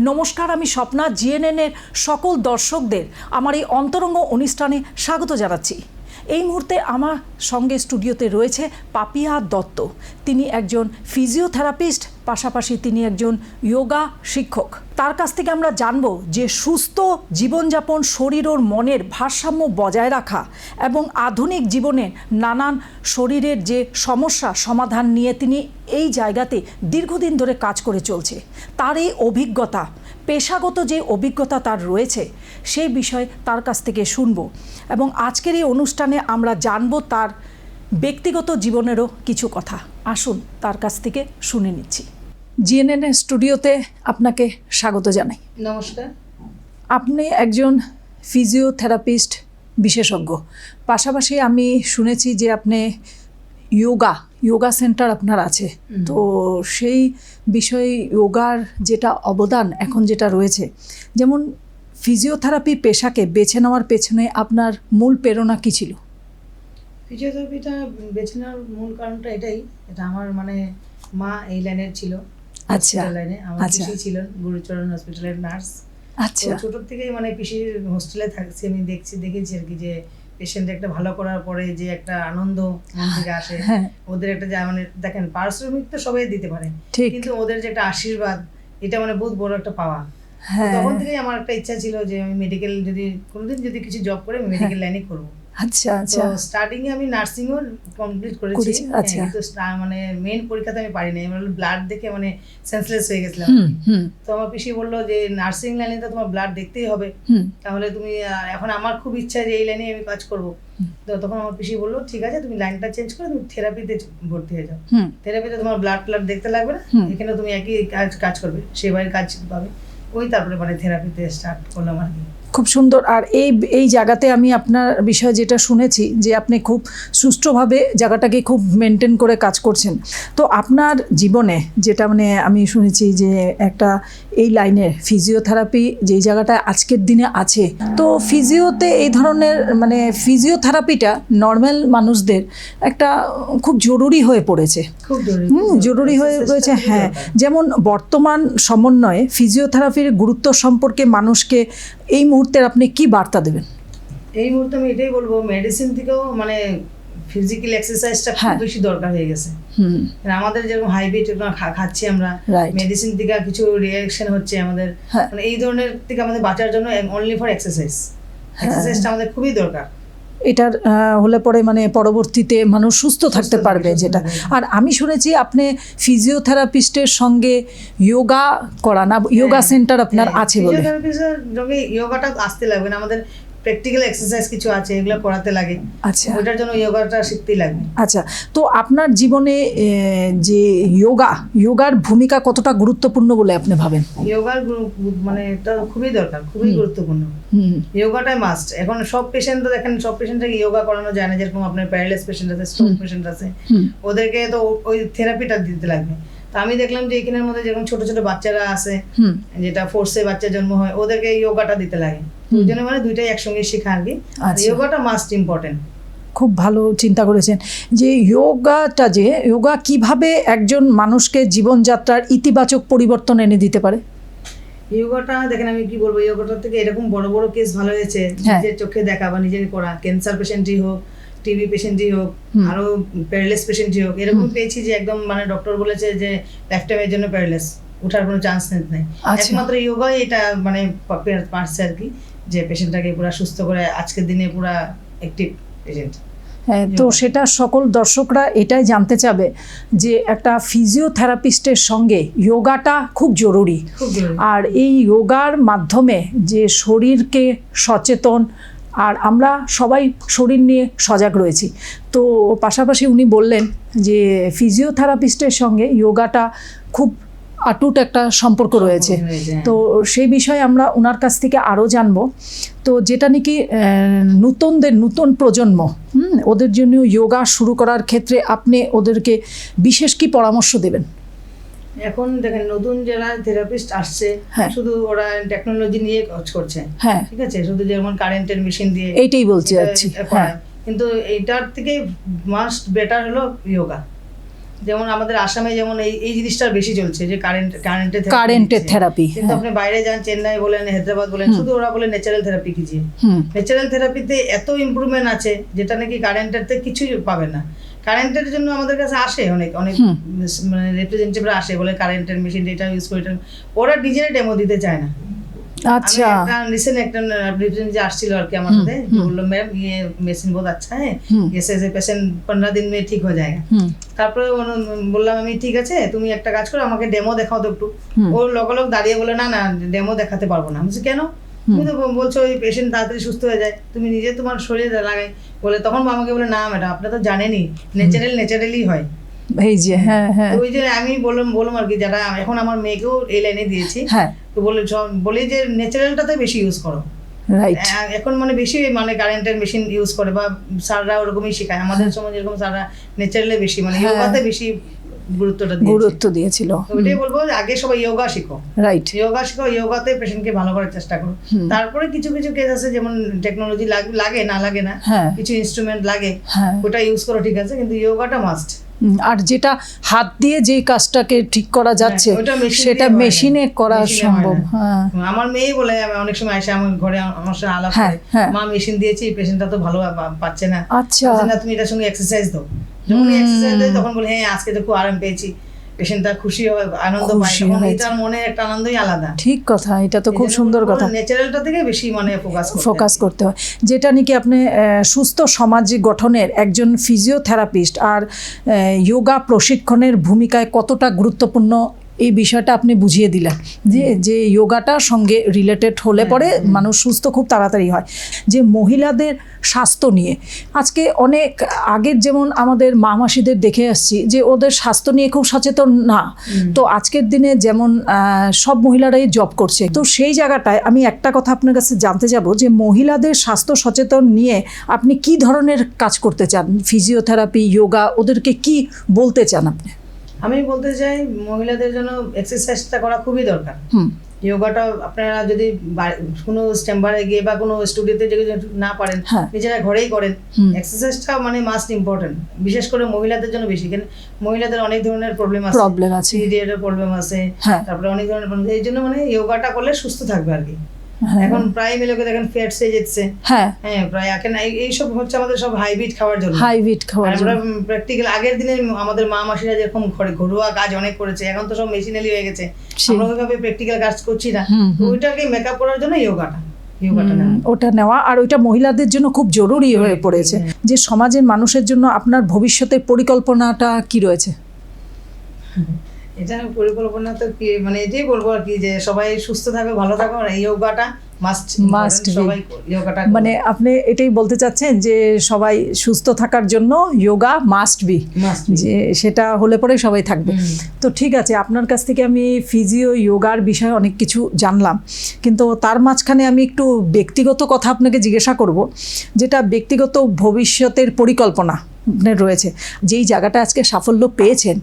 নমস্কার, আমি স্বপ্না। জিএনএনের সকল দর্শকদের আমার এই অন্তরঙ্গ অনুষ্ঠানে স্বাগত জানাচ্ছি। এই মুহূর্তে আমার সঙ্গে স্টুডিওতে রয়েছে পাপিয়া দত্ত। তিনি একজন ফিজিওথেরাপিস্ট, পাশাপাশি তিনি একজন যোগা শিক্ষক। তার কাছ থেকে আমরা জানব যে সুস্থ জীবনযাপন, শরীর ও মনের ভারসাম্য বজায় রাখা এবং আধুনিক জীবনে নানান শরীরের যে সমস্যা সমাধান নিয়ে তিনি এই জায়গাতে দীর্ঘদিন ধরে কাজ করে চলছে। তার এই অভিজ্ঞতা, পেশাগত যে অভিজ্ঞতা তার রয়েছে, সেই বিষয়ে তার কাছ থেকে শুনব এবং আজকের এই অনুষ্ঠানে আমরা জানব তার ব্যক্তিগত জীবনেরও কিছু কথা। আসুন তার কাছ থেকে শুনে নিচ্ছি। জিএনএন স্টুডিওতে আপনাকে স্বাগত জানাই। নমস্কার। আপনি একজন ফিজিওথেরাপিস্ট বিশেষজ্ঞ, পাশাপাশি আমি শুনেছি যে আপনি যোগা সেন্টার আপনার আছে। তো সেই বিষয়ে যোগার যেটা অবদান এখন যেটা রয়েছে, যেমন ফিজিওথেরাপি পেশাকে বেছে নেওয়ার পেছনে আপনার মূল প্রেরণা কী ছিল? ফিজিওথেরাপিটা বেছে নেওয়ার মূল কারণটা এটাই, এটা আমার মা এই লাইনের ছিল। আচ্ছা, লাইনে আমার পিসি ছিলেন গুরুচরণ হসপিটালের নার্স। আচ্ছা, ছোট থেকেই পিসির হোস্টেলে থাকছি, আমি দেখেছি আর কি, যে পেশেন্ট একটা ভালো করার পরে যে একটা আনন্দ মন থেকে আসে। ওদের একটা দেখেন, পারিশ্রমিক তো সবাই দিতে পারে, কিন্তু ওদের যে একটা আশীর্বাদ, এটা বহুত বড় একটা পাওয়া। তখন থেকেই আমার একটা ইচ্ছা ছিল যে আমি মেডিকেল, যদি কোনোদিন যদি কিছু জব করে আমি মেডিকেল লাইনে করবো। আচ্ছা আচ্ছা। তো স্টার্টিং এ আমি নার্সিংও কমপ্লিট করেছি, কিন্তু মেইন পরীক্ষাতে আমি পারিনি। আমি ব্লাড দেখে সেন্সলেস হয়ে গেছিলাম। তো আমার পিসি বললো যে নার্সিং লাইনে তো তোমার ব্লাড দেখতেই হবে, তাহলে তুমি, এখন আমার খুব ইচ্ছা যে এই লাইনে আমি কাজ করবো। তো তখন আমার পিসি বললো ঠিক আছে, তুমি লাইনটা চেঞ্জ করে তুমি থেরাপিতে ভর্তি হয়ে যাও। থেরাপিতে তোমার ব্লাড দেখতে লাগবে না, এখানে তুমি একই কাজ করবে, সেবারের কাজ পাবে। তারপরে থেরাপিতে স্টার্ট করলাম আর কি। খুব সুন্দর। আর এই জায়গাতে আমি আপনার বিষয়ে যেটা শুনেছি যে আপনি খুব সুষ্ঠুভাবে জায়গাটাকে খুব মেনটেন করে কাজ করছেন। তো আপনার জীবনে যেটা আমি শুনেছি যে একটা এই লাইনের ফিজিওথেরাপি যেই জায়গাটায় আজকের দিনে আছে, তো ফিজিওতে এই ধরনের ফিজিওথেরাপিটা নর্মাল মানুষদের একটা খুব জরুরি হয়ে পড়েছে, জরুরি হয়ে রয়েছে। হ্যাঁ, যেমন বর্তমান সমন্বয়ে ফিজিওথেরাপির গুরুত্ব সম্পর্কে মানুষকে এই মুহূর্তে আপনি কি বার্তা দেবেন? এই মুহূর্তে আমি এটাই বলবো, মেডিসিন থেকেও ফিজিক্যাল এক্সারসাইজটা খুব বেশি দরকার হয়ে গেছে। আমাদের যেরকম হাইব্রিড খাচ্ছি আমরা, মেডিসিন থেকে কিছু রিঅ্যাকশন হচ্ছে আমাদের, এই ধরনের থেকে আমাদের বাঁচার জন্য অনলি ফর এক্সারসাইজটা আমাদের খুবই দরকার। এটার হলে পরে পরবর্তীতে মানুষ সুস্থ থাকতে পারবে যেটা। আর আমি শুনেছি আপনি ফিজিওথেরাপিস্টের সঙ্গে যোগা করা না, যোগা সেন্টার আপনার আছে বলে। ফিজিওথেরাপিস্টের সঙ্গে যোগাটা আসতে লাগবে না, আমাদের প্র্যাকটিক্যাল এক্সারসাইজ কিছু আছে, এগুলো করাতে লাগে। আচ্ছা, ওটার জন্য যোগাটা শিখতেই লাগবে। আচ্ছা, তো আপনার জীবনে যে যোগার ভূমিকা কতটা গুরুত্বপূর্ণ বলে আপনি ভাবেন? যোগার এটা খুবই দরকার, খুবই গুরুত্বপূর্ণ। যোগাটাই মাস্ট। এখন সব পেশেন্ট তো দেখেন, সব পেশেন্টকে যোগা করানো যায় না। যেরকম আপনার প্যারালাইসিস পেশেন্ট আছে, স্ট্রোক পেশেন্ট আছে, ওদেরকে তো ওই থেরাপিটা দিতে লাগবে। তো আমি দেখলাম যে এখানের মধ্যে যেরকম ছোট ছোট বাচ্চারা আছে, যেটা ফোর্সে বাচ্চা জন্ম হয়, ওদেরকে যোগাটা দিতে লাগে। ওই জন্য দুইটাই একসঙ্গে শেখা আর কি। যোগাটা মাস্ট ইম্পর্টেন্ট। খুব ভালো চিন্তা করেছেন যে যোগা কিভাবে একজন মানুষকে জীবনযাত্রার ইতিবাচক পরিবর্তন এনে দিতে পারে। যোগাটা দেখেন, আমি কি বলবো, যোগাটার থেকে এরকম বড় বড় কেস ভালো হয়েছে, নিজের চোখে দেখা বা নিজের করা। ক্যান্সার পেশেন্টই হোক, টিবি পেশেন্টই হোক, আরো প্যারালাইসিস পেশেন্টই হোক, এরকম পেয়েছি যে একদম ডক্টর বলেছে যে লাইফ টাইমের জন্য প্যারালাইসিস, ওঠার কোনো চান্স নেই। একমাত্র যোগাই এটা পারছে আর কি, যে পেশেন্টটাকে পুরো সুস্থ করে আজকের দিনে পুরো অ্যাক্টিভ পেশেন্ট। হ্যাঁ, তো সেটা সকল দর্শকরা এটাই জানতে চাবে যে একটা ফিজিওথেরাপিস্টের সঙ্গে যোগাটা খুব জরুরি। আর এই যোগার মাধ্যমে যে শরীরকে সচেতন, আর আমরা সবাই শরীর নিয়ে সজাগ রয়েছি। তো পাশাপাশি উনি বললেন যে ফিজিওথেরাপিস্টের সঙ্গে যোগাটা খুব অটুট একটা সম্পর্ক রয়েছে। তো সেই বিষয়ে আমরা ওনার কাছ থেকে আরও জানবো। তো যেটা নাকি নতুন প্রজন্ম, ওদের জন্য যোগা শুরু করার ক্ষেত্রে আপনি ওদেরকে বিশেষ কি পরামর্শ দেবেন? এখন দেখেন, নতুন যারা থেরাপিস্ট আসছে, শুধু ওরা টেকনোলজি নিয়ে কাজ করছে, ঠিক আছে, শুধু যেমন কারেন্টের মেশিন দিয়ে, এইটাই বলছি। কিন্তু এইটার থেকে মাস্ট বেটার হলো যোগা। যেমন আমাদের আসামে যেমন এই জিনিসটা বেশি চলছে যে কারেন্টের থেরাপি, কিন্তু আপনি বাইরে যান, চেন্নাই বলেন, হায়দ্রাবাদ বলেন, শুধু ওরা বলে ন্যাচারাল থেরাপি कीजिए। ন্যাচারাল থেরাপিতে এত ইমপ্রুভমেন্ট আছে যেটা নাকি কারেন্টের তে কিছুই পাবেন না। কারেন্টের জন্য আমাদের কাছে আসে অনেক মানে রিপ্রেজেন্টেটিভরা আসে, বলে কারেন্টের মেশিন এটা ইউজ করে, ওরা নিজেরা ডেমো দিতে চায় না। अच्छा, রিসেন্ট একটা রিপ্রেজেন্টেটিভ আসছিল আর কি আমার সাথে, বললো ম্যাম ये মেশিন बहुत अच्छा है, ऐसे ऐसे पेशेंट 15 दिन में ठीक हो जाएगा। তারপরে বললাম আমি ঠিক আছে, তুমি একটা কাজ করো, আমাকে ডেমো দেখাও তো একটু। ওর লগ দাঁড়িয়ে বলে না না ডেমো দেখাতে পারবো না। আমি বলছি কেন? তুমি তো বলছো ওই পেশেন্ট তাড়াতাড়ি সুস্থ হয়ে যায়, তুমি নিজে তোমার শরীরে লাগাই বলে। তখন আমাকে বলে না ম্যাডাম আপনারা তো জানেনই ন্যাচারালি হয় এই যে হ্যাঁ ওই যে আমি বললাম আর কি, যারা এখন আমার মেয়েকেও এই লাইনে দিয়েছি, তো বলি যে ন্যাচারালটাতে বেশি ইউজ করো। রাইট, এখন মানে বেশি মানে কারেন্টের মেশিন ইউজ করে বা স্যাররা ওরকমই শেখায়। আমাদের সময় যেরকম স্যাররা ন্যাচারালি বেশি মানে ইয়োগাতে বেশি গুরুত্ব দিয়েছিল। ওইটাই বলবো আগে সবাই ইয়োগা শিখো, রাইট, ইয়োগা শিখো, ইয়োগাতে পেশেন্টকে ভালো করার চেষ্টা করো। তারপরে কিছু কিছু কেস আছে যেমন টেকনোলজি লাগে না কিছু ইনস্ট্রুমেন্ট লাগে, ওটা ইউজ করো ঠিক আছে, কিন্তু ইয়োগাটা মাস্ট। আর যেটা হাত দিয়ে যে কাজটাকে ঠিক করা যাচ্ছে সেটা মেশিনে করা সম্ভব। আমার মেয়ে বলে অনেক সময় আসে আমার ঘরে, আমার সঙ্গে আলাপ করে, মা মেশিন দিয়েছি পেশেন্টটা তো ভালো পাচ্ছে না, আচ্ছা না তুমি এটার সঙ্গে এক্সারসাইজ দাও। যখন এক্সারসাইজ দেয় তখন বলে হ্যাঁ আজকে তো খুব আরাম পেয়েছি, পেশেন্টটা খুশি হয়, আনন্দ পায়, তখন এটার মনে একটা আনন্দই আলাদা। ঠিক কথা, এটা তো খুব সুন্দর কথা। ন্যাচারালটা থেকে বেশি মানে ফোকাস করতে হয়, যেটা নাকি আপনি সুস্থ সমাজ গঠনের একজন ফিজিওথেরাপিস্ট আর যোগা প্রশিক্ষণের ভূমিকায় কতটা গুরুত্বপূর্ণ এই বিষয়টা আপনি বুঝিয়ে দিলেন, যে যোগাটার সঙ্গে রিলেটেড হলে পরে মানুষ সুস্থ খুব তাড়াতাড়ি হয়। যে মহিলাদের স্বাস্থ্য নিয়ে আজকে অনেক আগের যেমন আমাদের মা মাসিদের দেখে আসছি যে ওদের স্বাস্থ্য নিয়ে খুব সচেতন না, তো আজকের দিনে যেমন সব মহিলারাই জব করছে, তো সেই জায়গাটায় আমি একটা কথা আপনার কাছে জানতে যাব যে মহিলাদের স্বাস্থ্য সচেতন নিয়ে আপনি কি ধরনের কাজ করতে চান, ফিজিওথেরাপি, যোগা, ওদেরকে কি বলতে চান আপনি? আমি বলতে চাই মহিলাদের জন্য এক্সারসাইজটা করা খুবই দরকার। যোগাটা আপনারা যদি কোনো চেম্বারে গিয়ে বা কোনো স্টুডিওতে যদি না পারেন, নিজেরা ঘরেই করেন। এক্সারসাইজটা মানে মাস্ট ইম্পর্টেন্ট, বিশেষ করে মহিলাদের জন্য বেশি, কারণ মহিলাদের অনেক ধরনের প্রবলেম আছে, পিরিয়ডের প্রবলেম আছে, তারপরে অনেক ধরনের প্রবলেম, এই জন্য মানে যোগাটা করলে সুস্থ থাকবে আর কি। এখন প্রায় মেয়েকে দেখেন ফ্যাট হয়ে যাচ্ছে, হ্যাঁ প্রায় এখন এইসব হচ্ছে আমাদের সব হাইব্রিড খাওয়ার জন্য। আমরা প্র্যাকটিক্যাল আগের দিনে আমাদের মা মাসিরা যেরকম ঘরোয়া কাজ অনেক করেছে, এখন তো সব মেশিনালি হয়ে গেছে, আমরা ওইভাবে প্র্যাকটিক্যাল কাজ করছি না। ওইটাকে মেকআপ করার জন্য যোগাটা ওটা নেওয়া, আর ওইটা মহিলাদের জন্য খুব জরুরি হয়ে পড়েছে। যে সমাজের মানুষের জন্য আপনার ভবিষ্যতের পরিকল্পনাটা কি রয়েছে? এটা পরিকল্পনা তো কি মানে এটাই বলবো আর কি, যে সবাই সুস্থ থাকবে, ভালো থাকবে, আর এই যোগাটা মাস্ট সবাই যোগাটা মানে আপনি এটাই বলতে চাচ্ছেন যে সবাই সুস্থ থাকার জন্য যোগা মাস্ট বি, যে সেটা হলে পরে সবাই থাকবে। তো ঠিক আছে, আপনার কাছ থেকে আমি ফিজিও যোগার বিষয়ে অনেক কিছু জানলাম, কিন্তু তার মাঝখানে আমি একটু ব্যক্তিগত কথা আপনাকে জিজ্ঞাসা করব, যেটা ব্যক্তিগত ভবিষ্যতের পরিকল্পনা রয়েছে, যেই জায়গাটা আজকে সাফল্য পেয়েছেন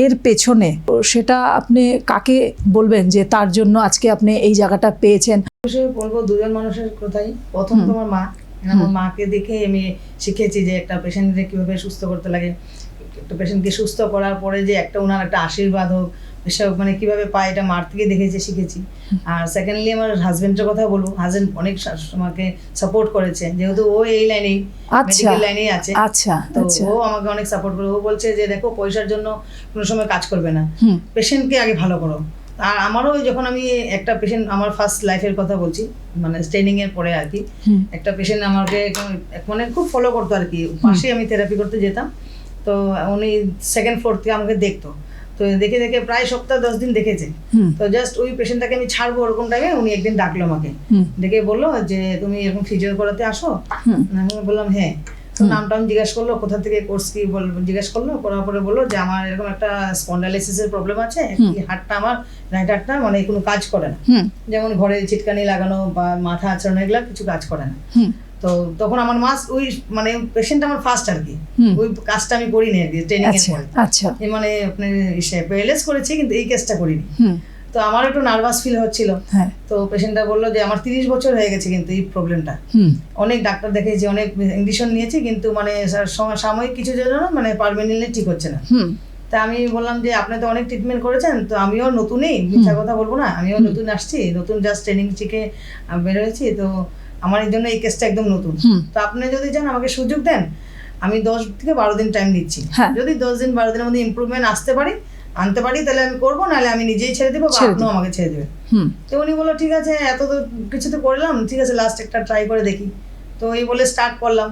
এর পেছনে সেটা আপনি কাকে বলবেন যে তার জন্য আজকে আপনি এই জায়গাটা পেয়েছেন? বলবো দুজন মানুষের কথাই। প্রথম তোমার মা, আমার মাকে দেখে আমি শিখেছি যে একটা পেশেন্টকে কিভাবে সুস্থ করতে লাগে, একটা পেশেন্টকে সুস্থ করার পরে যে একটা ওনার একটা আশীর্বাদ হোক, এসব মানে কিভাবে পায় এটা মার থেকে দেখেছি, শিখেছি। আর সেকেন্ডলি আমার হাজবেন্ডের কথা বলবো, হাজবেন্ড অনেক আমাকে সাপোর্ট করেছে, যেহেতু ও এই লাইনেই মেডিকেল লাইনেই আছে, তো ও আমাকে অনেক সাপোর্ট করে। ও বলছে যে দেখো পয়সার জন্য কোনো সময় কাজ করবে না, পেশেন্টকে আগে ভালো করো। আর আমারও যখন আমি একটা পেশেন্ট, আমার ফার্স্ট লাইফের কথা বলছি, মানে ট্রেনিং এর পরে আর কি, একটা পেশেন্ট আমাকে মানে খুব ফলো করতো আর কি, পাশে আমি থেরাপি করতে যেতাম, তো উনি সেকেন্ড ফ্লোর থেকে আমাকে দেখতো, তো দেখে দেখে প্রায় সপ্তাহ 10 দিন দেখেছে। তো জাস্ট ওই পেশেন্টটাকে আমি ছাড়বো ওরকম টাইমে উনি একদিন ডাকলো আমাকে, ডেকে বললো যে তুমি এরকম ফিজিও করাতে আসো। আমি বললাম হ্যাঁ। তো নামটা আমি জিজ্ঞেস করলো, কোথা থেকে কোর্স কি জিজ্ঞেস করলো, করার পরে বললো যে আমার এরকম একটা স্পন্ডালাইসিসের প্রবলেম আছে, হাতটা আমার রাইট হাতটা মানে কোনো কাজ করে না, যেমন ঘরে চিটকানি লাগানো বা মাথা আঁচড়ানো এগুলা কিছু কাজ করে না। তো তখন আমার মাস ওই মানে পেশেন্ট আমার ফার্স্ট আর কি, ওই কাজটা আমি করিনি আর কি ট্রেনিং এর পরে। আচ্ছা, মানে আপনি পেএলএস করেছি কিন্তু এই কেসটা করিনি। তো আমার একটু নার্ভাস ফিল হচ্ছিল। তো পেশেন্টটা বললো যে আমার 30 বছর হয়ে গেছে কিন্তু এই প্রবলেমটা, অনেক ডাক্তার দেখেছি, অনেক ইঞ্জেকশন নিয়েছি, কিন্তু মানে সাময়িক কিছু জন্য মানে পার্মানেন্টলি ঠিক হচ্ছে না। তা তা আমি বললাম যে আপনি তো অনেক ট্রিটমেন্ট করেছেন, তো আমিও নতুনই, মিথ্যা কথা বলবো না, আমিও নতুন আসছি, নতুন জাস্ট ট্রেনিং শিখে বের হয়েছি, তো আমার এই জন্য এই কেসটা একদম নতুন। তো আপনি যদি চান আমাকে সুযোগ দেন, আমি 10 থেকে 12 দিন টাইম দিচ্ছি, যদি 10 দিন 12 দিনের মধ্যে ইমপ্রুভমেন্ট আনতে পারি তাহলে আমি করবো, নাহলে আমি নিজেই ছেড়ে দেবো বা আপনিও আমাকে ছেড়ে দেবেন। তো উনি বললো ঠিক আছে, এত তো কিছু তো করলাম, ঠিক আছে লাস্ট একটা ট্রাই করে দেখি। তো এই বলে স্টার্ট করলাম।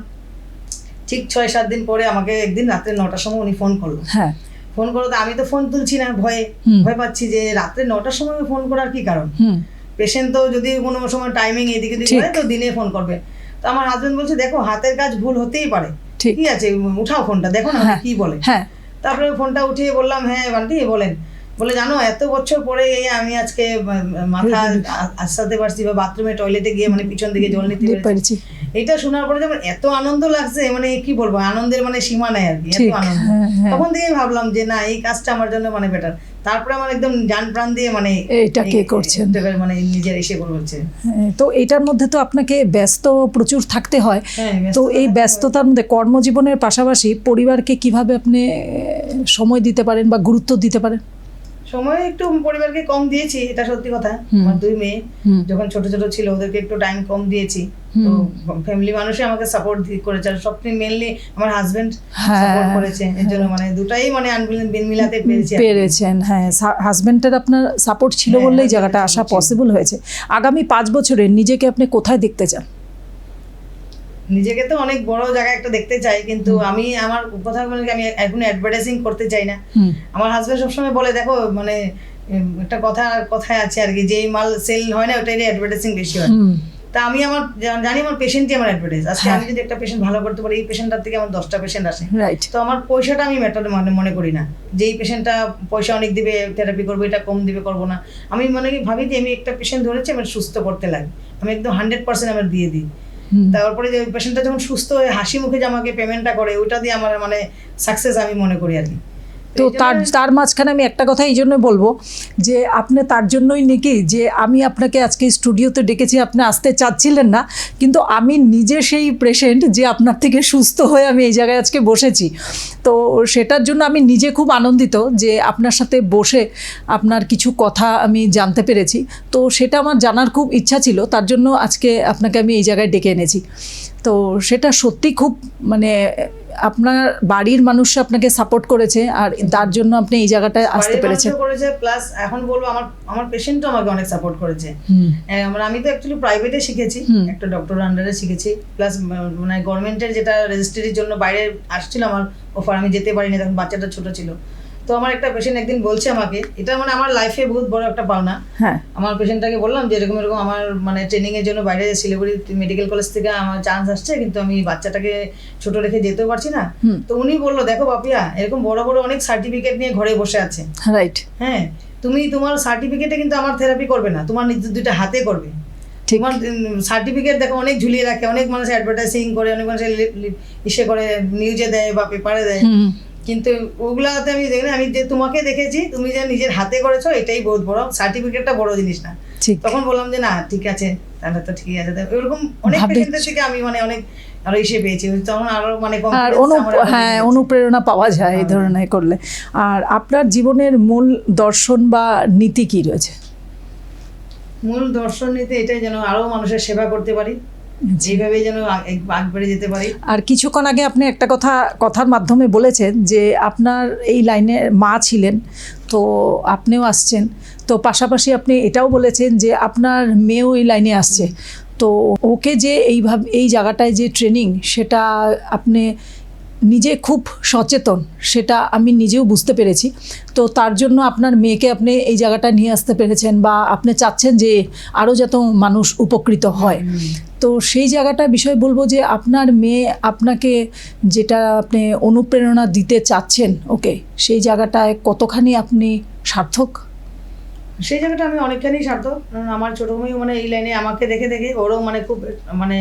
ঠিক 6-7 দিন পরে আমাকে একদিন রাত্রে 9টার সময় উনি ফোন করলো। ফোন করলো, তো আমি তো ফোন তুলছি না, ভয় পাচ্ছি যে রাত্রে 9টার সময় ফোন করার কি কারণ, পেশেন্ট তো যদি কোনো সময় টাইমিং এদিকে হয় তো দিনে ফোন করবে। তো আমার হাজবেন্ড বলছে দেখো হাতের কাজ ভুল হতেই পারে, ঠিক আছে উঠাও ফোনটা, দেখো না কি বলে। তারপরে ফোনটা উঠিয়ে বললাম হ্যাঁ বান্টি বলেন। বলে জানো এত বছর পরে আমি আজকে মাথা আসাতে পারছি বা বাথরুমে টয়লেটে গিয়ে মানে পিছন দিকে জল নিতে পেরেছি, এটা শোনার পরে যেমন এত আনন্দ লাগছে, মানে কি বলবো, আনন্দের মানে সীমা নাই আর কি, এত আনন্দ। তখন থেকেই ভাবলাম যে না এই কাজটা আমার জন্য মানে বেটার। তারপরে আমার একদম জান প্রাণ দিয়ে মানে এটা কে করছেন মানে নিজের এসে বলছে। তো এটার মধ্যে তো আপনাকে ব্যস্ত প্রচুর থাকতে হয়, তো এই ব্যস্ততার মধ্যে কর্মজীবনের পাশাপাশি পরিবারকে কিভাবে আপনি সময় দিতে পারেন বা গুরুত্ব দিতে পারেন? সময় একটু পরিবারকে কম দিয়েছি, এটা সত্যি কথা। আমার 2 মেয়ে যখন ছোট ছোট ছিল ওদেরকে একটু টাইম কম দিয়েছি, তো ফ্যামিলি মানুষই আমাকে সাপোর্ট করেছে, আর সবচেয়ে মেইনলি আমার হাজবেন্ড সাপোর্ট করেছে, এর জন্য মানে দুটাই মানে মিলাতে পেরেছেন। হ্যাঁ, হাজবেন্ডের আপনার সাপোর্ট ছিল বললেই জায়গাটা আসা পসিবল হয়েছে। আগামী 5 বছরে নিজেকে আপনি কোথায় দেখতে চান? নিজেকে তো অনেক বড় জায়গায় একটা দেখতে চাই, কিন্তু আমি আমার কথা বলে আমি এখন অ্যাডভার্টাইজিং করতে চাই না। আমার হাজবেন্ড সবসময় বলে দেখো মানে একটা কথায় আছে আর কি, যে মাল সেল হয় না ওটাই অ্যাডভার্টাইজিং বেশি হয়। তা আমি আমার জানি আমার পেশেন্টই আমার অ্যাডভার্টাইজ। আজকে আমি যদি একটা পেশেন্ট ভালো করতে পারি, এই পেশেন্টটার থেকে আমার 10টা পেশেন্ট আসে, তো আমার পয়সাটা আমি ম্যাটার মনে করি না, যে এই পেশেন্টটা পয়সা অনেক দিবে থেরাপি করবো, এটা কম দিবে করবো না। আমি মানে ভাবি যে আমি একটা পেশেন্ট ধরেছি আমার সুস্থ করতে লাগে, আমি একদম 100% আমার দিয়ে দিই। তারপরে যে পেশেন্টটা যখন সুস্থ হয়ে হাসি মুখে যে আমাকে পেমেন্টটা করে, ওইটা দিয়ে আমার মানে সাকসেস আমি মনে করি আর কি। তো তার মাঝখানে আমি একটা কথা এই জন্য বলবো যে আপনি তার জন্যই নাকি যে আমি আপনাকে আজকে স্টুডিওতে ডেকেছি, আপনি আসতে চাচ্ছিলেন না, কিন্তু আমি নিজে সেই পেশেন্ট যে আপনার থেকে সুস্থ হয়ে আমি এই জায়গায় আজকে বসেছি। তো সেটার জন্য আমি নিজে খুব আনন্দিত যে আপনার সাথে বসে আপনার কিছু কথা আমি জানতে পেরেছি। তো সেটা আমার জানার খুব ইচ্ছা ছিল, তার জন্য আজকে আপনাকে আমি এই জায়গায় ডেকে এনেছি। তো সেটা সত্যি খুব মানে আপনার বাড়ির মানুষ আপনাকে সাপোর্ট করেছে, আর তার জন্য আপনি এই জায়গাটায় আসতে পেরেছেন। প্লাস এখন বলবো আমার পেশেন্টও আমাকে অনেক সাপোর্ট করেছে। আমি তো অ্যাকচুয়ালি প্রাইভেটে শিখেছি, একটা ডক্টর আন্ডারে শিখেছি, প্লাস মানে গভর্নমেন্টের যেটা রেজিস্ট্রির জন্য বাইরে আসছিল আমার অফার, আমি যেতে পারিনি তখন বাচ্চাটা ছোট ছিল। তো আমার একটা পেশেন্ট একদিন বলছে আমাকে, এটা মানে আমার লাইফে বহুত বড় একটা পাওনা। আমার পেশেন্টটাকে বললাম যে এরকম আমার মানে ট্রেনিং এর জন্য বাইরে শিলিগুড়ি মেডিকেল কলেজ থেকে আমার চান্স আসছে, কিন্তু আমি বাচ্চাটাকে ছোট রেখে যেতেও পারছি না। তো উনি বললো দেখো পাপিয়া, এরকম বড় বড় অনেক সার্টিফিকেট নিয়ে ঘরে বসে আছে, রাইট, হ্যাঁ তুমি তোমার সার্টিফিকেটে কিন্তু আমার থেরাপি করবে না, তোমার নিজের 2টা হাতে করবে। তোমার সার্টিফিকেট দেখো অনেক ঝুলিয়ে রাখে, অনেক মানুষ অ্যাডভার্টাইজিং করে, অনেক মানুষ ইসে করে নিউজে দেয় বা পেপারে দেয়, কিন্তু ওগুলাতে আমি দেখি না। আমি যে তোমাকে দেখেছি তুমি যে নিজের হাতে করেছো, এটাই বহুত বড়, সার্টিফিকেটটা বড় জিনিস না। তখন বললাম যে না ঠিক আছে, তাহলে তো ঠিক আছে। এরকম অনেক পেশেন্টের থেকে আমি মানে অনেক আরো এসে পেয়েছি, তখন আরো মানে অনুপ্রেরণা পাওয়া যায় এই ধরনের করলে। আর আপনার জীবনের মূল দর্শন বা নীতি কি রয়েছে? মূল দর্শন নীতি এটাই, যেন আরো মানুষের সেবা করতে পারি, যেভাবে যেন আগ বেড়ে যেতে পারি। আর কিছুক্ষণ আগে আপনি একটা কথার মাধ্যমে বলেছেন যে আপনার এই লাইনে মা ছিলেন, তো আপনিও আসছেন, তো পাশাপাশি আপনি এটাও বলেছেন যে আপনার মেয়েও এই লাইনে আসছে, তো ওকে যে এইভাবে এই জায়গাটায় যে ট্রেনিং, সেটা আপনি নিজে খুব সচেতন, সেটা আমি নিজেও বুঝতে পেরেছি। তো তার জন্য আপনার মেয়েকে আপনি এই জায়গাটা নিয়ে আসতে পেরেছেন, বা আপনি চাচ্ছেন যে আরও যত মানুষ উপকৃত হয়। তো সেই জায়গাটার বিষয় বলবো যে আপনার মেয়ে আপনাকে যেটা আপনি অনুপ্রেরণা দিতে চাচ্ছেন ওকে, সেই জায়গাটায় কতখানি আপনি সার্থক? সেই জায়গাটা আমি অনেকখানি সার্থক। আমার ছোটো মেয়ে মানে এই লাইনে আমাকে দেখে দেখে ওরও মানে খুব মানে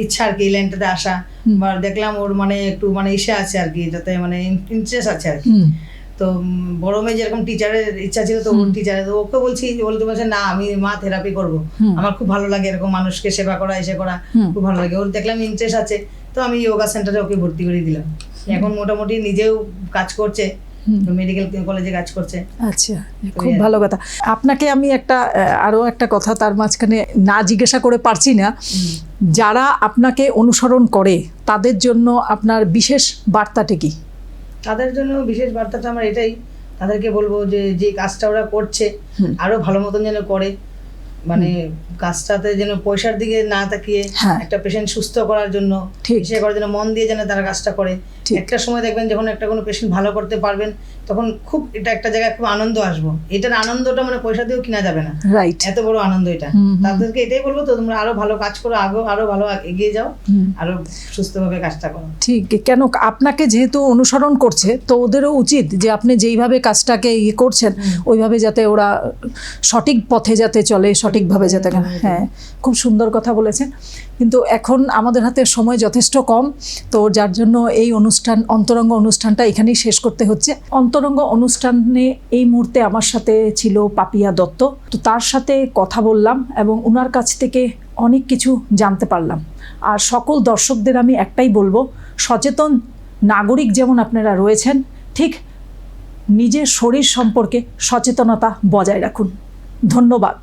ইচ্ছা আর কি এই লাইনটাতে আসা, বা দেখলাম ওর মানে একটু মানে ইচ্ছা আছে আর কি, যাতে মানে ইন্টারেস্ট আছে আর কি। তো বড় মেয়ে যেরকম টিচারের ইচ্ছা ছিল, তো ওর টিচারের, ওকে বলছি, বলতে বলছে না আমি মা থেরাপি করবো, আমার খুব ভালো লাগে এরকম মানুষকে সেবা করা, এসে করা খুব ভালো লাগে। ওর দেখলাম ইন্টারেস্ট আছে, তো আমি যোগা সেন্টারে ওকে ভর্তি করে দিলাম। এখন মোটামুটি নিজেও কাজ করছে, মেডিকেল কলেজে কাজ করছে। আচ্ছা, খুব ভালো কথা। আপনাকে আমি আরো একটা কথা তার মাঝখানে না জিজ্ঞাসা করে পারছি না, যারা আপনাকে অনুসরণ করে তাদের জন্য আপনার বিশেষ বার্তাটা কি? তাদের জন্য বিশেষ বার্তাটা আমার এটাই, তাদেরকে বলবো যে কাজটা ওরা করছে আরো ভালো মতন যেন করে, মানে কাজটাতে যেন পয়সার দিকে না তাকিয়ে একটা পেশেন্ট সুস্থ করার জন্য, চিকিৎসা করার জন্য মন দিয়ে যেন তারা কাজটা করে। একটা সময় দেখবেন যখন কোনো পেশেন্ট ভালো করতে পারবেন, তখন খুব এটা একটা জায়গায় খুব আনন্দ আসবো। এটার আনন্দটা মানে পয়সা দিয়েও কিনা যাবে না, এত বড় আনন্দ এটা। তাদেরকে এটাই বলবো, তো তোমরা আরো ভালো কাজ করো, আরো ভালো এগিয়ে যাও, আরো সুস্থভাবে কাজটা করো। ঠিক, কেন আপনাকে যেহেতু অনুসরণ করছে, তো ওদেরও উচিত যে আপনি যেইভাবে কাজটাকে করছেন ওইভাবে যাতে ওরা সঠিক পথে যাতে চলে, সঠিকভাবে যাতে। হ্যাঁ, খুব সুন্দর কথা বলেছেন। কিন্তু এখন আমাদের হাতে সময় যথেষ্ট কম, তো যার জন্য এই অন্তরঙ্গ অনুষ্ঠানটা এখানেই শেষ করতে হচ্ছে। অন্তরঙ্গ অনুষ্ঠানে এই মুহূর্তে আমার সাথে ছিল পাপিয়া দত্ত। তো তার সাথে কথা বললাম এবং ওনার কাছ থেকে অনেক কিছু জানতে পারলাম। আর সকল দর্শকদের আমি একটাই বলবো, সচেতন নাগরিক যেমন আপনারা রয়েছেন, ঠিক নিজের শরীর সম্পর্কে সচেতনতা বজায় রাখুন। ধন্যবাদ।